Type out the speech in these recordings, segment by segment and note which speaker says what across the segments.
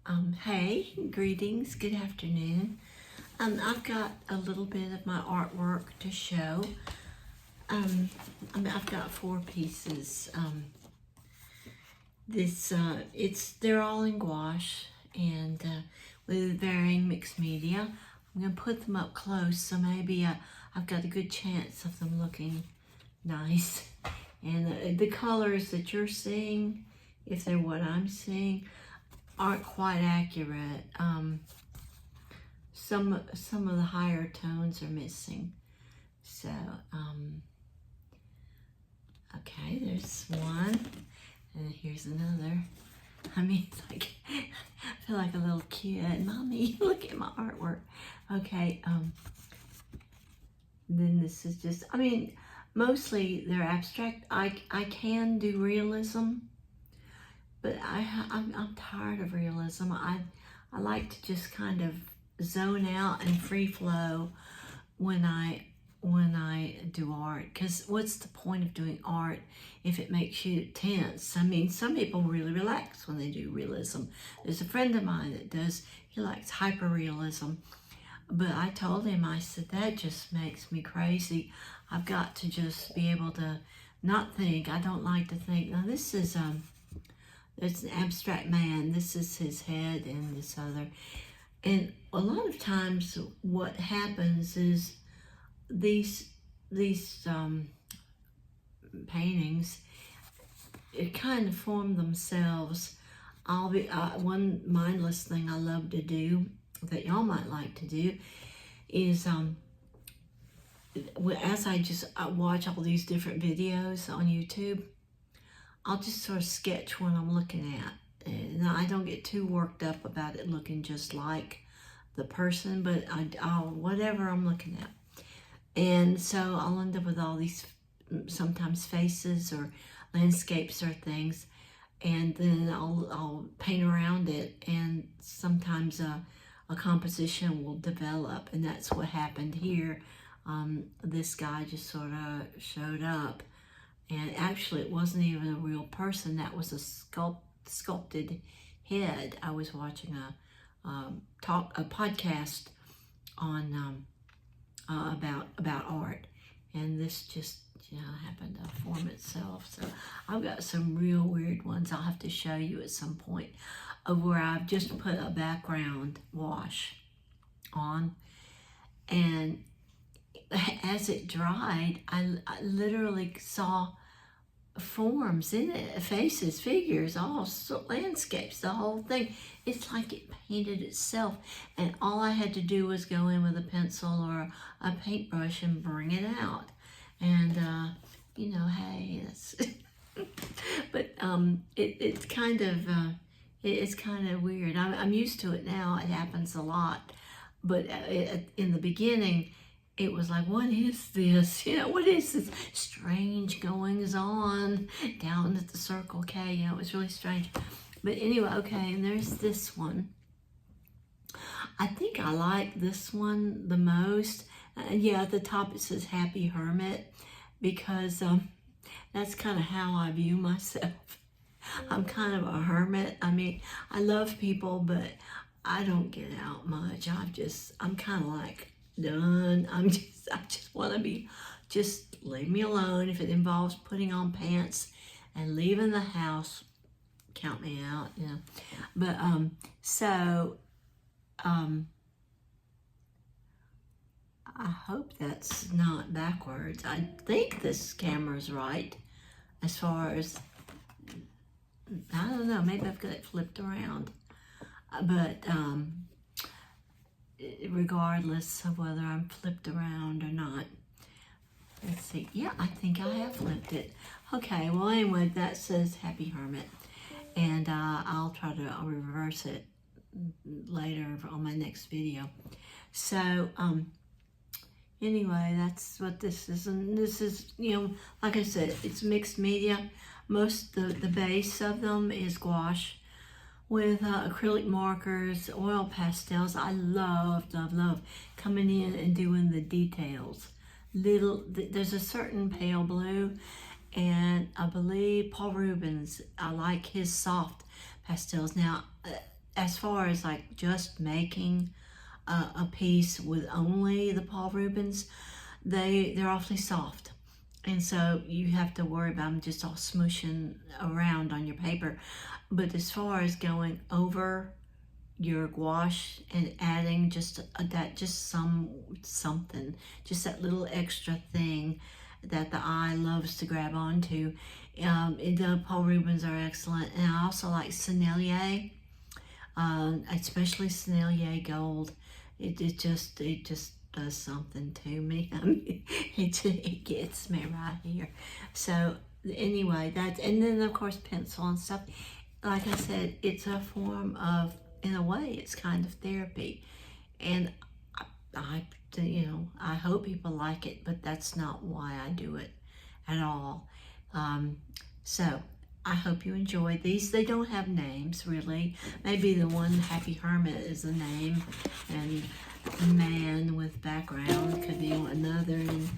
Speaker 1: Hey, greetings, good afternoon. I've got a little bit of my artwork to show. I've got 4 pieces. They're all in gouache and with varying mixed media. I'm gonna put them up close, so maybe I've got a good chance of them looking nice. And the colors that you're seeing, if they're what I'm seeing, aren't quite accurate. Some of the higher tones are missing. So, okay, there's one, and here's another. I mean, it's like, I feel like a little kid. Mommy, look at my artwork. Okay, then this is just, I mean, mostly they're abstract. I can do realism, but I'm tired of realism. I like to just kind of zone out and free flow when I do art, because what's the point of doing art if it makes you tense? I mean, some people really relax when they do realism. There's a friend of mine that does, he likes hyper-realism, but I told him, I said, that just makes me crazy. I've got to just be able to not think. I don't like to think. Now this is it's an abstract man. This is his head and this other. And a lot of times what happens is these paintings, it kind of form themselves. One mindless thing I love to do that y'all might like to do is as I watch all these different videos on YouTube, I'll just sort of sketch what I'm looking at. Now, I don't get too worked up about it looking just like the person, but I'll whatever I'm looking at. And so I'll end up with all these sometimes faces or landscapes or things, and then I'll paint around it, and sometimes a composition will develop, and that's what happened here. This guy just sort of showed up, and actually it wasn't even a real person. That was a sculpted head. I was watching a podcast on about art, and this just happened to form itself. So I've got some real weird ones I'll have to show you at some point, of where I've just put a background wash on, and as it dried, I literally saw forms in it, faces, figures, all landscapes, the whole thing. It's like it painted itself, and all I had to do was go in with a pencil or a paintbrush and bring it out. And hey, that's but it's kind of weird. I'm used to it now. It happens a lot, but in the beginning, it was like, what is this? What is this strange goings on down at the Circle K? It was really strange. But anyway, okay, and there's this one. I think I like this one the most. Yeah, at the top it says Happy Hermit, because that's kind of how I view myself. I'm kind of a hermit. I mean, I love people, but I don't get out much. I'm kind of like, done. I just want to be, just leave me alone. If it involves putting on pants and leaving the house, count me out, But I hope that's not backwards. I think this camera's right as far as, I don't know, maybe I've got it flipped around. But regardless of whether I'm flipped around or not. Let's see. Yeah, I think I have flipped it. Okay, well anyway, that says Happy Hermit. And I'll try to reverse it later on my next video. So, anyway, that's what this is. And this is, like I said, it's mixed media. Most, the base of them is gouache with acrylic markers, oil pastels. I love coming in and doing the details. There's a certain pale blue, and I believe Paul Rubens, I like his soft pastels. Now, as far as like just making a piece with only the Paul Rubens, they're awfully soft. And so you have to worry about them just all smushing around on your paper. But as far as going over your gouache and adding just something, just that little extra thing that the eye loves to grab onto, the Paul Rubens are excellent. And I also like Sennelier, especially Sennelier Gold. It just does something to me. I mean, it gets me right here. So anyway, and then of course pencil and stuff. Like I said, it's a form of, in a way, it's kind of therapy. And I hope people like it, but that's not why I do it at all. So I hope you enjoyed these. They don't have names, really. Maybe the one Happy Hermit is the name, and Man with background could be another, and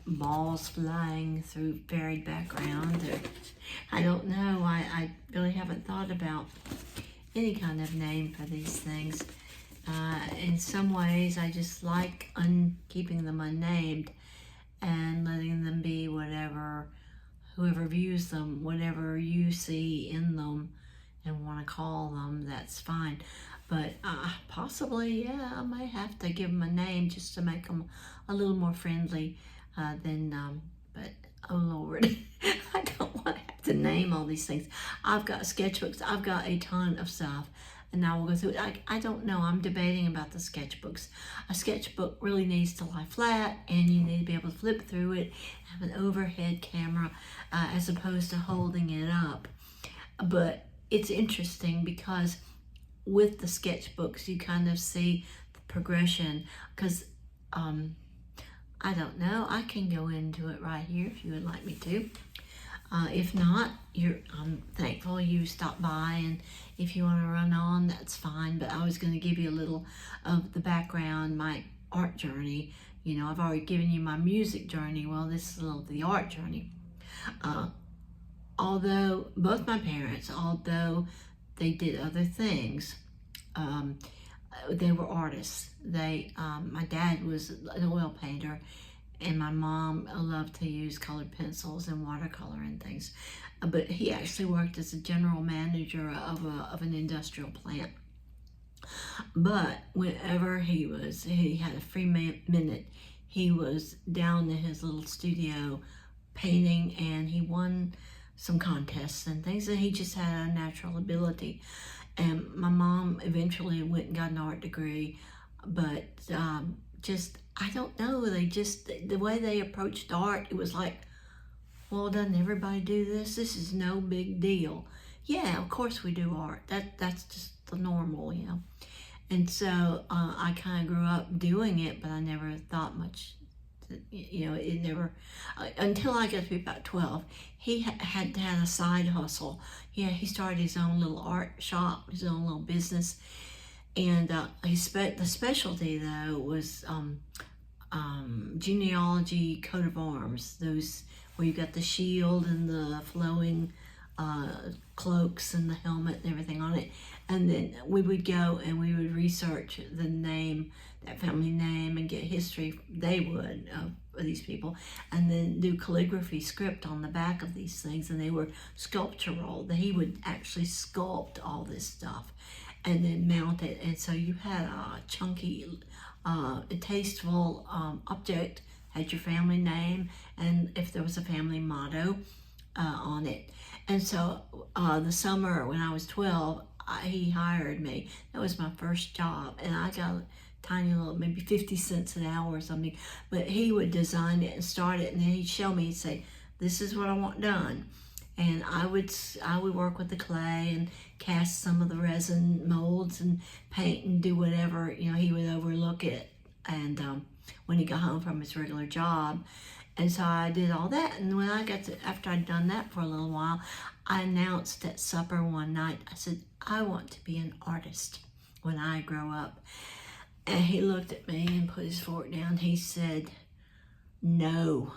Speaker 1: balls flying through varied background. Or, I don't know. I really haven't thought about any kind of name for these things. In some ways, I just like keeping them unnamed and letting them be whatever, whoever views them, whatever you see in them and want to call them, that's fine. But possibly, yeah, I might have to give them a name just to make them a little more friendly but oh Lord, I don't want to have to name all these things. I've got sketchbooks. I've got a ton of stuff, and I will go through it. I don't know. I'm debating about the sketchbooks. A sketchbook really needs to lie flat, and you need to be able to flip through it, have an overhead camera, as opposed to holding it up. But it's interesting because with the sketchbooks, you kind of see the progression, because I don't know. I can go into it right here if you would like me to. If not, I'm thankful you stopped by, and if you want to run on, that's fine. But I was going to give you a little of the background, my art journey. You know, I've already given you my music journey. Well, this is a little of the art journey. Although both my parents, although they did other things, they were artists. My dad was an oil painter, and my mom loved to use colored pencils and watercolor and things. But he actually worked as a general manager of an industrial plant. But whenever he had a free minute, he was down in his little studio painting, and he won some contests and things, and he just had a natural ability. And my mom eventually went and got an art degree, but I don't know, the way they approached art, it was like, well, doesn't everybody do this? This is no big deal. Yeah, of course we do art. That's just the normal, you know. And so I kind of grew up doing it, but I never thought much. You know, it never, until I got to be about 12, he had a side hustle. Yeah, he started his own little art shop, his own little business. And the specialty, though, was genealogy coat of arms, those where you got the shield and the flowing cloaks and the helmet and everything on it. And then we would go and we would research the name, that family name, and get history, they would, of these people, and then do calligraphy script on the back of these things, and they were sculptural. He would actually sculpt all this stuff and then mount it. And so you had a chunky, tasteful object, had your family name, and if there was a family motto on it. And so the summer when I was 12, he hired me. That was my first job, and I got a tiny little, maybe 50 cents an hour or something. But he would design it and start it, and then he'd show me, he'd say, this is what I want done. And I would work with the clay and cast some of the resin molds and paint and do whatever, you know, he would overlook it. And when he got home from his regular job. And so I did all that. And when after I'd done that for a little while, I announced at supper one night, I said, I want to be an artist when I grow up. And he looked at me and put his fork down. He said, no,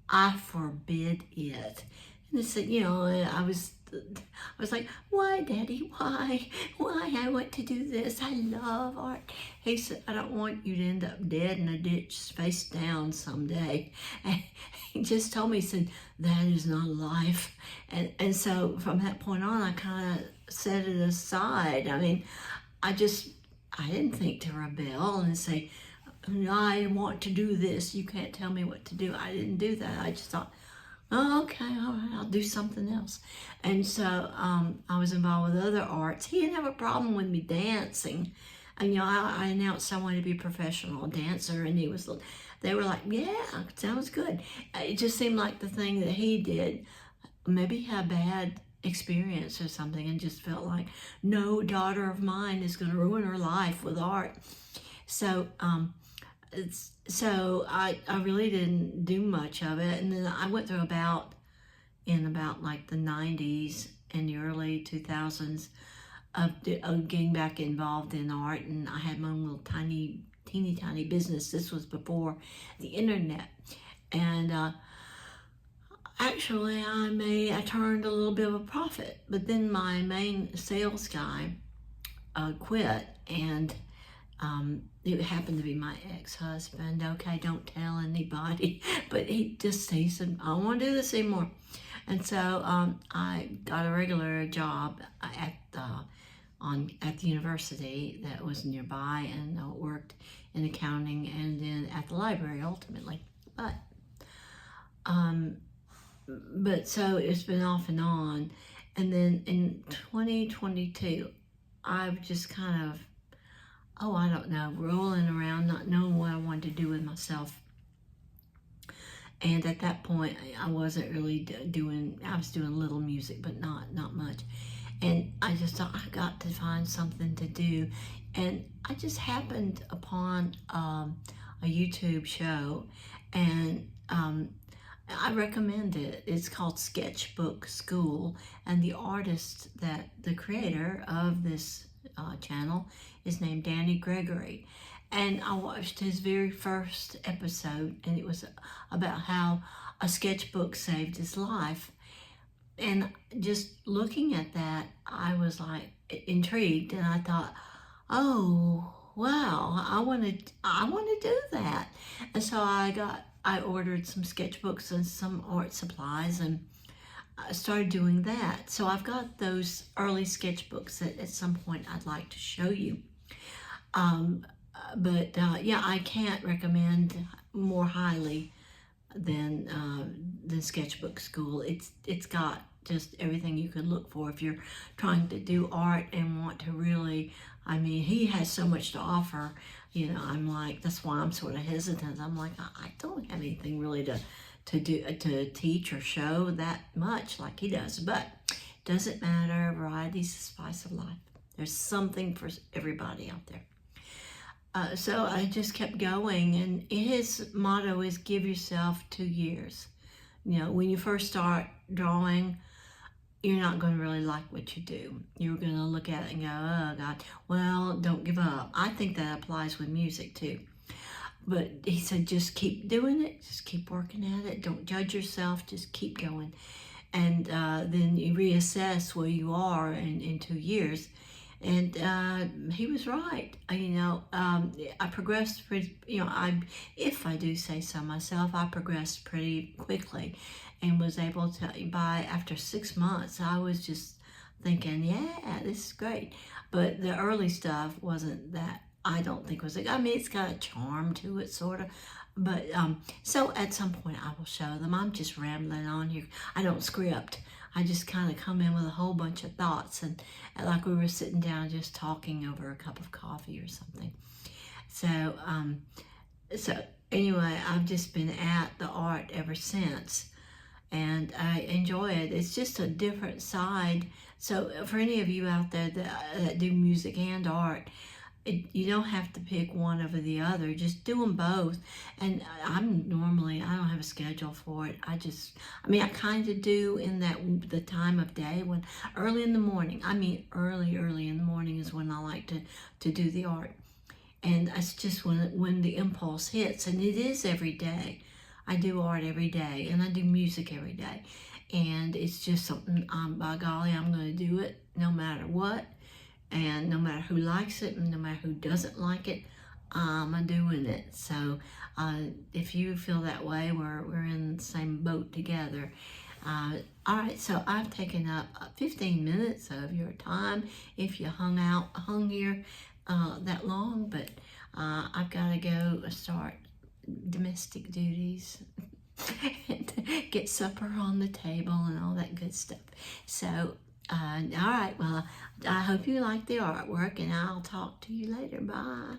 Speaker 1: I forbid it. And I said, you know, I was I was like, why, Daddy, why I want to do this? I love art. He said, I don't want you to end up dead in a ditch face down someday. And he just told me, he said, that is not life. And so from that point on, I kind of set it aside. I mean, I didn't think to rebel and say, I want to do this. You can't tell me what to do. I didn't do that. I just thought, oh, okay, all right, I'll do something else. And so I was involved with other arts. He didn't have a problem with me dancing. And, you know, I announced I wanted to be a professional dancer, and they were like, yeah, sounds good. It just seemed like the thing that he did. Maybe he had a bad experience or something and just felt like no daughter of mine is going to ruin her life with art. So, I really didn't do much of it. And then I went through about like the 90s and the early 2000s of getting back involved in art. And I had my own little teeny tiny business. This was before the internet. And actually I turned a little bit of a profit. But then my main sales guy quit, and it happened to be my ex-husband. Okay, don't tell anybody. But he said, I don't want to do this anymore. And so I got a regular job at the university that was nearby, and worked in accounting and then at the library ultimately. But so it's been off and on. And then in 2022, I've just kind of, I don't know, rolling around, not knowing what I wanted to do with myself. And at that point, I wasn't really I was doing little music, but not much. And I just thought, I got to find something to do. And I just happened upon a YouTube show, and I recommend it. It's called Sketchbook School, and the creator of this channel is named Danny Gregory. And I watched his very first episode, and it was about how a sketchbook saved his life. And just looking at that, I was like intrigued, and I thought, oh wow, I want to do that. And so I ordered some sketchbooks and some art supplies, and I started doing that. So I've got those early sketchbooks that at some point I'd like to show you. But I can't recommend more highly than Sketchbook School. It's got just everything you could look for if you're trying to do art and want to really. I mean, he has so much to offer. You know, I'm like, that's why I'm sort of hesitant. I'm like, I don't have anything really to teach or show that much like he does. But it doesn't matter. Variety's the spice of life. There's something for everybody out there. So I just kept going, and his motto is give yourself 2 years. You know, when you first start drawing, you're not going to really like what you do. You're going to look at it and go, oh God, well, don't give up. I think that applies with music too. But he said, just keep doing it. Just keep working at it. Don't judge yourself. Just keep going. And then you reassess where you are in 2 years. And he was right. I progressed pretty, if I do say so myself, I progressed pretty quickly, and was able to, after 6 months, I was just thinking, yeah, this is great. But the early stuff wasn't that, I don't think was, it's got a charm to it, sort of. But so at some point I will show them. I'm just rambling on here. I don't script. I just kind of come in with a whole bunch of thoughts, and like we were sitting down just talking over a cup of coffee or something. So anyway, I've just been at the art ever since, and I enjoy it. It's just a different side. So for any of you out there that do music and art, you don't have to pick one over the other. Just do them both. And I don't have a schedule for it. I kind of do in the time of day, when early in the morning. Early in the morning is when I like to do the art. And it's just when the impulse hits, and it is every day. I do art every day, and I do music every day. and it's just something, by golly, I'm going to do it no matter what, and no matter who likes it and no matter who doesn't like it, I'm doing it. So if you feel that way, we're in the same boat together. All right, so I've taken up 15 minutes of your time if you hung here that long, but I've got to go start domestic duties and get supper on the table and all that good stuff. So, all right, well, I hope you like the artwork, and I'll talk to you later. Bye.